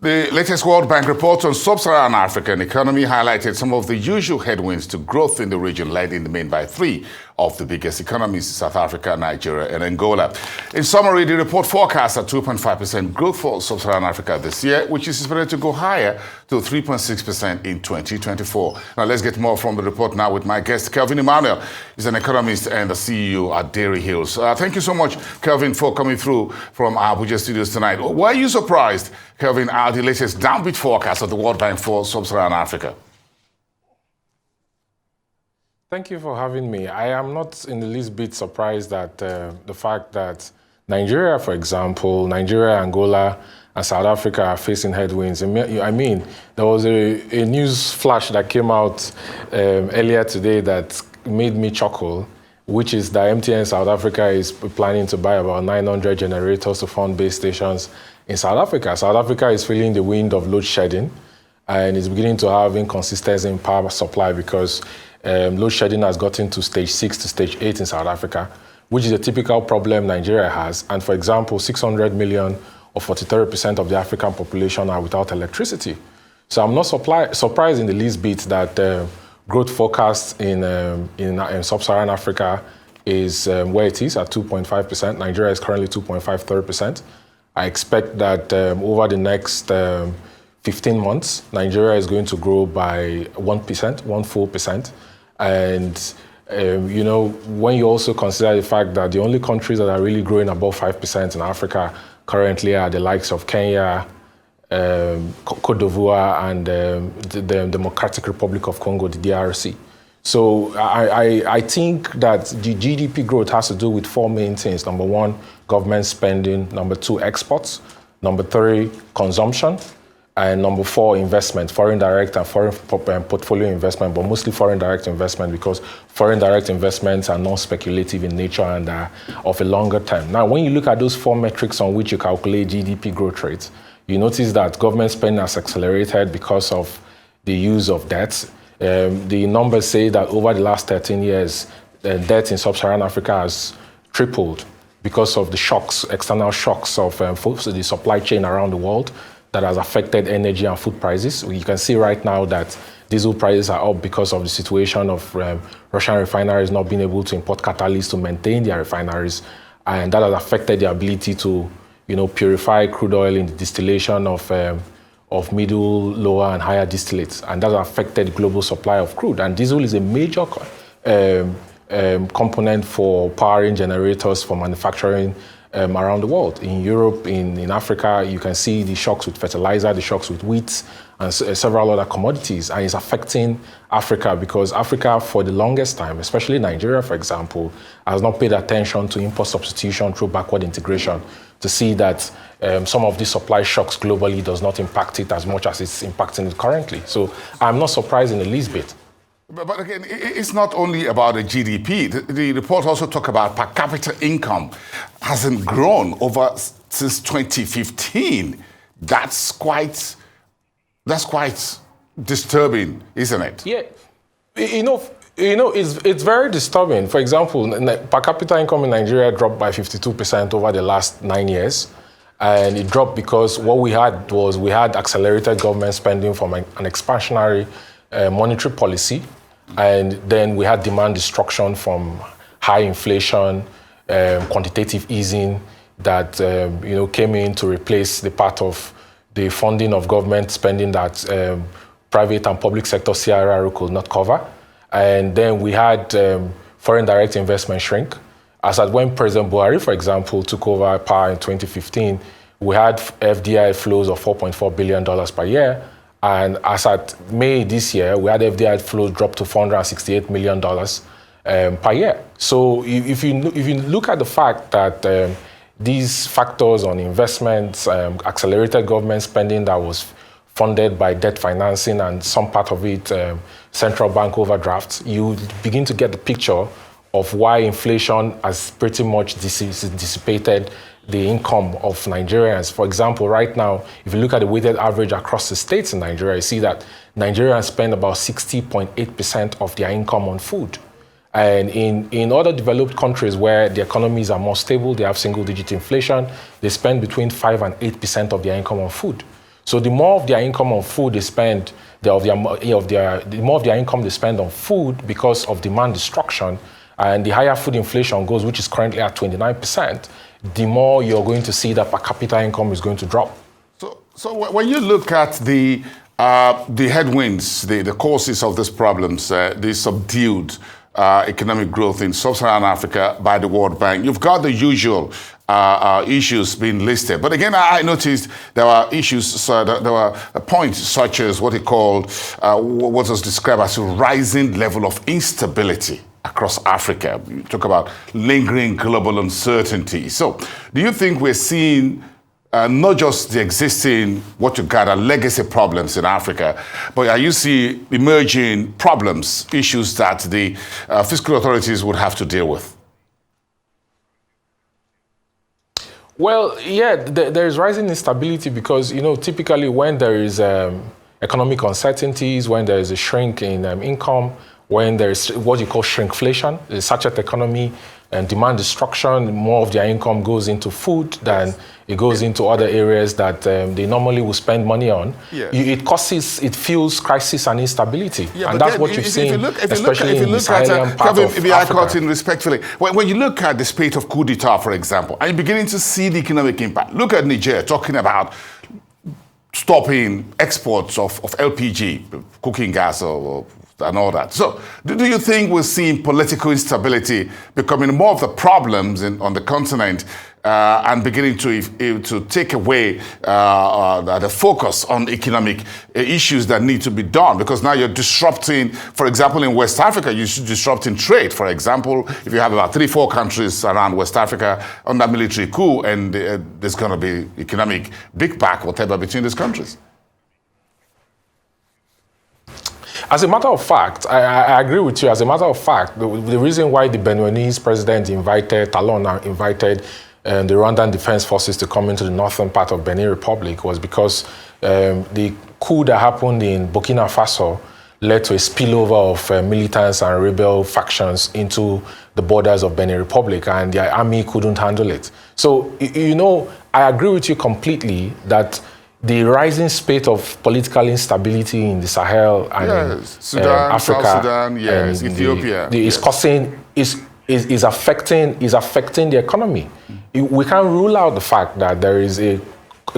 The latest World Bank report on Sub-Saharan African economy highlighted some of the usual headwinds to growth in the region, led in the main by three of the biggest economies: South Africa, Nigeria, and Angola. In summary, the report forecasts a 2.5% growth for Sub-Saharan Africa this year, which is expected to go higher to 3.6% in 2024. Now, let's get more from the report now with my guest, Kelvin Emmanuel. He's an economist and the CEO at Dairy Hills. Thank you so much, Kelvin, for coming through from our Abuja studios tonight. Were you surprised, Kelvin, at the latest downbeat forecast of the World Bank for Sub-Saharan Africa? Thank you for having me. I am not in the least bit surprised at the fact that Nigeria, for example, Nigeria, Angola, and South Africa are facing headwinds. I mean, there was a news flash that came out earlier today that made me chuckle, which is that MTN South Africa is planning to buy about 900 generators to fund base stations in South Africa. South Africa is feeling the wind of load shedding and is beginning to have inconsistency in power supply because load shedding has gotten to stage 6 to stage 8 in South Africa, which is a typical problem Nigeria has. And for example, 600 million or 43% of the African population are without electricity. So I'm not surprised in the least bit that growth forecast in Sub-Saharan Africa is where it is at 2.5%. Nigeria is currently 2.53%. I expect that over the next 15 months, Nigeria is going to grow by 1%. And, you know, when you also consider the fact that the only countries that are really growing above 5% in Africa currently are the likes of Kenya, Cote d'Ivoire, and the Democratic Republic of Congo, the DRC. So I think that the GDP growth has to do with four main things. Number one, government spending. Number two, exports. Number three, consumption. And number four, investment, foreign direct and foreign portfolio investment, but mostly foreign direct investment because foreign direct investments are non-speculative in nature and are of a longer term. Now, when you look at those four metrics on which you calculate GDP growth rates, you notice that government spending has accelerated because of the use of debt. The numbers say that over the last 13 years, debt in Sub-Saharan Africa has tripled because of the shocks, external shocks of the supply chain around the world that has affected energy and food prices. You can see right now that diesel prices are up because of the situation of Russian refineries not being able to import catalysts to maintain their refineries. And that has affected the ability to, you know, purify crude oil in the distillation of middle, lower, and higher distillates. And that has affected the global supply of crude. And diesel is a major component for powering generators for manufacturing around the world. In Europe, in Africa, you can see the shocks with fertilizer, the shocks with wheat, and several other commodities. And it's affecting Africa because Africa, for the longest time, especially Nigeria, for example, has not paid attention to import substitution through backward integration to see that some of these supply shocks globally does not impact it as much as it's impacting it currently. So I'm not surprised in the least bit. But again, it's not only about the GDP. The report also talks about per capita income hasn't grown since 2015. That's quite disturbing, isn't it? Yeah, you know, it's very disturbing. For example, per capita income in Nigeria dropped by 52% over the last 9 years. And it dropped because what we had accelerated government spending from an expansionary monetary policy. And then we had demand destruction from high inflation, quantitative easing that came in to replace the part of the funding of government spending that private and public sector CRR could not cover. And then we had foreign direct investment shrink. As at when President Buhari, for example, took over power in 2015, we had FDI flows of $4.4 billion per year. And as at May this year, we had FDI flows drop to $468 million per year. So if you look at the fact that these factors on investments, accelerated government spending that was funded by debt financing and some part of it central bank overdrafts, you begin to get the picture of why inflation has pretty much dissipated the income of Nigerians. For example, right now, if you look at the weighted average across the states in Nigeria, you see that Nigerians spend about 60.8% of their income on food. And in other developed countries where the economies are more stable, they have single-digit inflation, they spend between 5 and 8% of their income on food. So the more of their income on food they spend, the more of their income they spend on food because of demand destruction, and the higher food inflation goes, which is currently at 29%, the more you're going to see that per capita income is going to drop. So when you look at the headwinds, the causes of these problems, the subdued economic growth in Sub-Saharan Africa by the World Bank, you've got the usual issues being listed. But again, I noticed there were issues, there were points such as what he called, what was described as a rising level of instability across Africa. You talk about lingering global uncertainty. So do you think we're seeing not just the existing, what you gather, legacy problems in Africa, but are you see emerging problems, issues that the fiscal authorities would have to deal with? Well, yeah, there is rising instability because, typically when there is economic uncertainties, when there is a shrink in income, when there is what you call shrinkflation, the sachet economy, and demand destruction, more of their income goes into food than it goes into other areas that they normally will spend money on. Yeah. It fuels crisis and instability. Yeah, and that's what you've seen, especially in the Sahelian part of Africa. Respectfully, when you look at the spate of coup d'etat, for example, and you're beginning to see the economic impact, look at Niger talking about stopping exports of LPG, cooking gas and all that. So do you think we're seeing political instability becoming more of the problems on the continent and beginning to take away the focus on economic issues that need to be done? Because now you're disrupting, for example, in West Africa, you're disrupting trade. For example, if you have about 3-4 countries around West Africa under military coup, and there's going to be economic big back, whatever, between these countries. As a matter of fact, I agree with you. As a matter of fact, the reason why the Beninese president Talon invited the Rwandan Defense Forces to come into the northern part of Benin Republic was because the coup that happened in Burkina Faso led to a spillover of militants and rebel factions into the borders of Benin Republic, and the army couldn't handle it. So, I agree with you completely that the rising spate of political instability in the Sahel and Sudan, Africa, South Sudan, yes, Ethiopia, is affecting the economy. We can't rule out the fact that there is a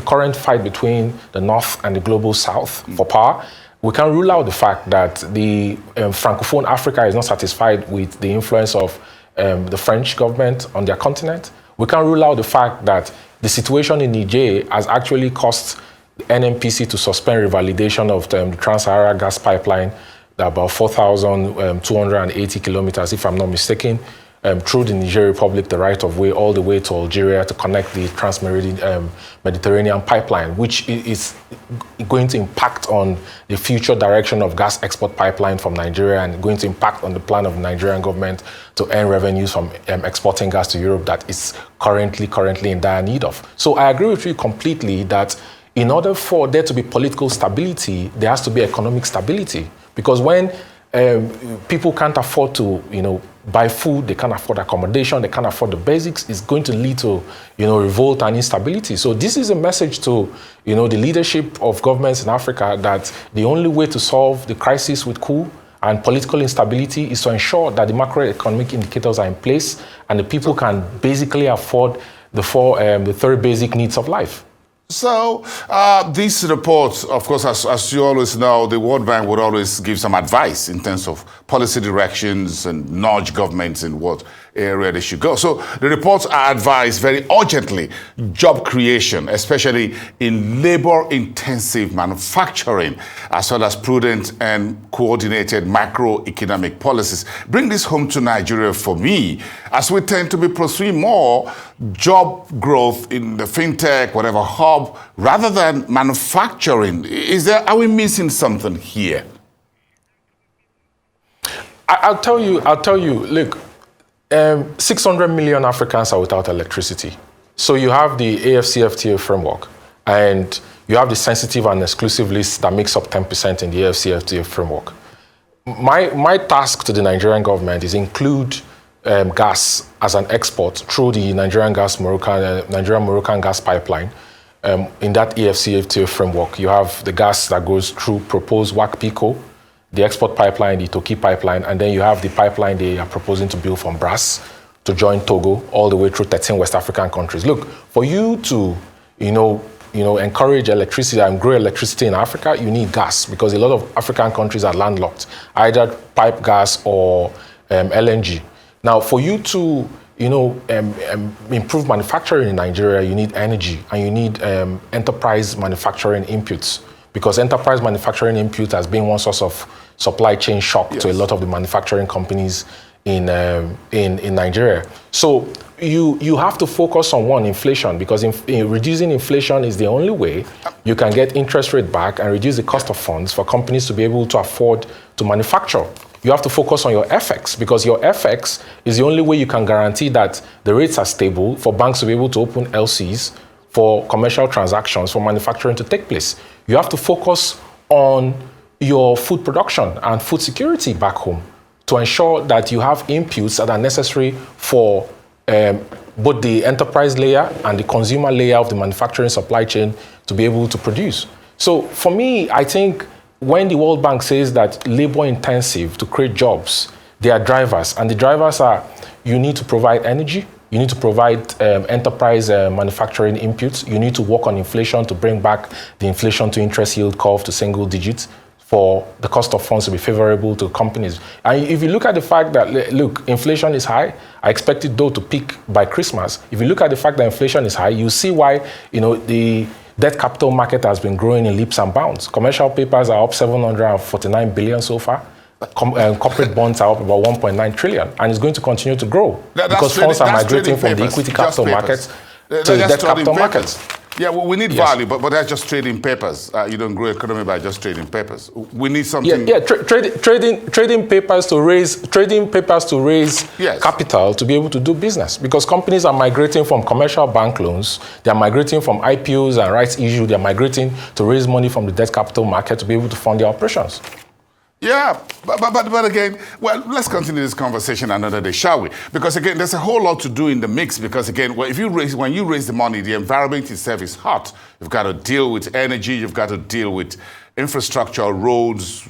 current fight between the North and the global South for power. We can't rule out the fact that the Francophone Africa is not satisfied with the influence of the French government on their continent. We can't rule out the fact that the situation in Niger has actually caused the NNPC to suspend revalidation of the Trans-Sahara gas pipeline, about 4,280 kilometers, if I'm not mistaken, through the Niger Republic, the right of way all the way to Algeria to connect the Trans-Mediterranean pipeline, which is going to impact on the future direction of gas export pipeline from Nigeria and going to impact on the plan of the Nigerian government to earn revenues from exporting gas to Europe that is currently in dire need of. So I agree with you completely that in order for there to be political stability, there has to be economic stability. Because when people can't afford to, buy food, they can't afford accommodation, they can't afford the basics, it's going to lead to, revolt and instability. So this is a message to, the leadership of governments in Africa that the only way to solve the crisis with coup and political instability is to ensure that the macroeconomic indicators are in place and the people can basically afford the 3 basic needs of life. So these reports, of course, as you always know, the World Bank would always give some advice in terms of policy directions and nudge governments in what area they should go. So the reports are advised very urgently, job creation, especially in labor-intensive manufacturing, as well as prudent and coordinated macroeconomic policies. Bring this home to Nigeria for me, as we tend to be pursuing more job growth in the fintech, whatever hub, rather than manufacturing. Are we missing something here? I'll tell you, look, 600 million Africans are without electricity. So you have the AFCFTA framework, and you have the sensitive and exclusive list that makes up 10% in the AFCFTA framework. My task to the Nigerian government is include gas as an export through the Nigerian Moroccan gas pipeline in that EFCFTA framework. You have the gas that goes through proposed WAC-PICO, the export pipeline, the Toki pipeline, and then you have the pipeline they are proposing to build from Brass to join Togo all the way through 13 West African countries. Look, for you to, encourage electricity and grow electricity in Africa, you need gas because a lot of African countries are landlocked, either pipe gas or LNG. Now, for you to, improve manufacturing in Nigeria, you need energy and you need enterprise manufacturing inputs because enterprise manufacturing input has been one source of supply chain shock to a lot of the manufacturing companies in Nigeria. So you have to focus on inflation because reducing inflation is the only way you can get interest rate back and reduce the cost of funds for companies to be able to afford to manufacture. You have to focus on your FX because your FX is the only way you can guarantee that the rates are stable for banks to be able to open LCs for commercial transactions, for manufacturing to take place. You have to focus on your food production and food security back home to ensure that you have inputs that are necessary for both the enterprise layer and the consumer layer of the manufacturing supply chain to be able to produce. So for me, I think when the World Bank says that labor intensive to create jobs, they are drivers. And the drivers are, you need to provide energy, you need to provide enterprise manufacturing inputs, you need to work on inflation to bring back the inflation to interest yield curve to single digits for the cost of funds to be favorable to companies. And if you look at the fact that, look, inflation is high, I expect it though to peak by Christmas. If you look at the fact that inflation is high, you see why, the debt capital market has been growing in leaps and bounds. Commercial papers are up 749 billion so far. Corporate bonds are up about 1.9 trillion, and it's going to continue to grow because funds are migrating from the equity capital markets to the debt capital markets. Yeah, well, we need value, but that's just trading papers. You don't grow economy by just trading papers. We need something. Trading papers to raise capital to be able to do business because companies are migrating from commercial bank loans, they are migrating from IPOs and rights issue, they are migrating to raise money from the debt capital market to be able to fund their operations. Yeah, but again, well, let's continue this conversation another day, shall we? Because again, there's a whole lot to do in the mix. Because again, when you raise the money, the environment itself is hot. You've got to deal with energy. You've got to deal with infrastructure, roads,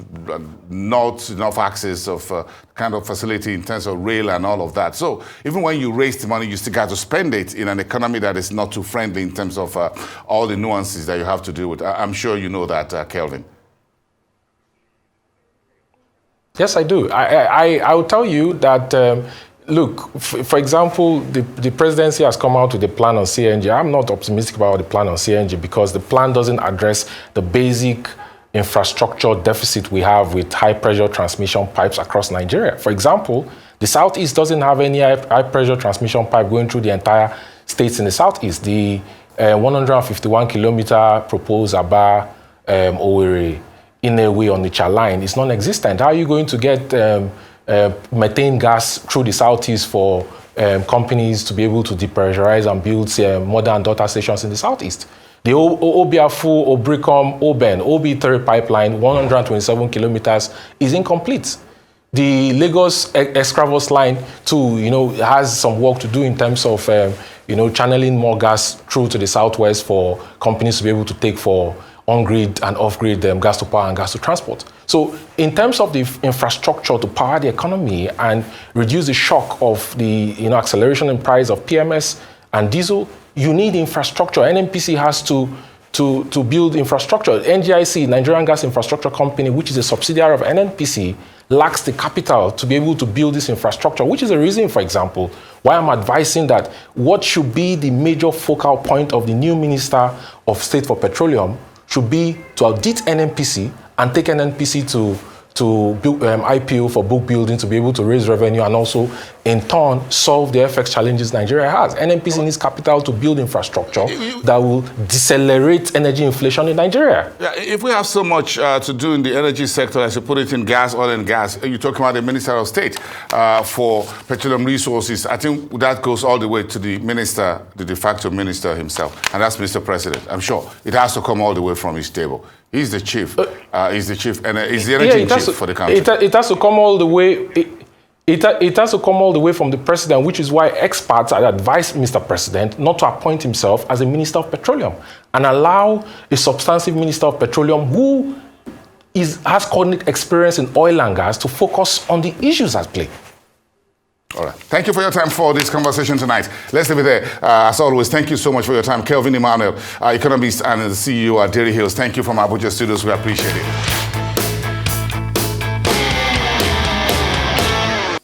not enough access of kind of facility in terms of rail and all of that. So even when you raise the money, you still got to spend it in an economy that is not too friendly in terms of all the nuances that you have to deal with. I'm sure you know that, Kelvin. Yes, I do. I will tell you that, look, for example, the presidency has come out with a plan on CNG. I'm not optimistic about the plan on CNG because the plan doesn't address the basic infrastructure deficit we have with high-pressure transmission pipes across Nigeria. For example, the Southeast doesn't have any high-pressure transmission pipe going through the entire states in the Southeast. The 151-kilometer proposed Aba Owerri in a way on the Onitsha line is non-existent. How are you going to get methane gas through the Southeast for companies to be able to depressurize and build modern daughter stations in the Southeast? The Obiafu, Obricom, Oben, OB3 pipeline, 127 kilometers, is incomplete. The Lagos Escravos line too, has some work to do in terms of, channeling more gas through to the Southwest for companies to be able to take for on-grid and off-grid gas to power and gas to transport. So in terms of the infrastructure to power the economy and reduce the shock of the acceleration in price of PMS and diesel, you need infrastructure. NNPC has to build infrastructure. NGIC, Nigerian Gas Infrastructure Company, which is a subsidiary of NNPC, lacks the capital to be able to build this infrastructure, which is a reason, for example, why I'm advising that what should be the major focal point of the new Minister of State for Petroleum should be to audit NNPC and take NNPC to build IPO for book building to be able to raise revenue and also, in turn, solve the FX challenges Nigeria has. NNPC needs capital to build infrastructure that will decelerate energy inflation in Nigeria. Yeah, if we have so much to do in the energy sector, as you put it in gas, oil and gas, you're talking about the Minister of State for Petroleum Resources. I think that goes all the way to the minister, the de facto minister himself, and that's Mr. President. I'm sure it has to come all the way from his table. He's the chief. He's the chief, and he's the energy chief for the country. It has to come all the way. It has to come all the way from the president, which is why experts had advised Mr. President not to appoint himself as a Minister of Petroleum and allow a substantive Minister of Petroleum who has coordinate experience in oil and gas to focus on the issues at play. All right. Thank you for your time for this conversation tonight. Let's leave it there. As always, thank you so much for your time. Kelvin Emmanuel, economist and the CEO at Dairy Hills. Thank you from Abuja Studios. We appreciate it.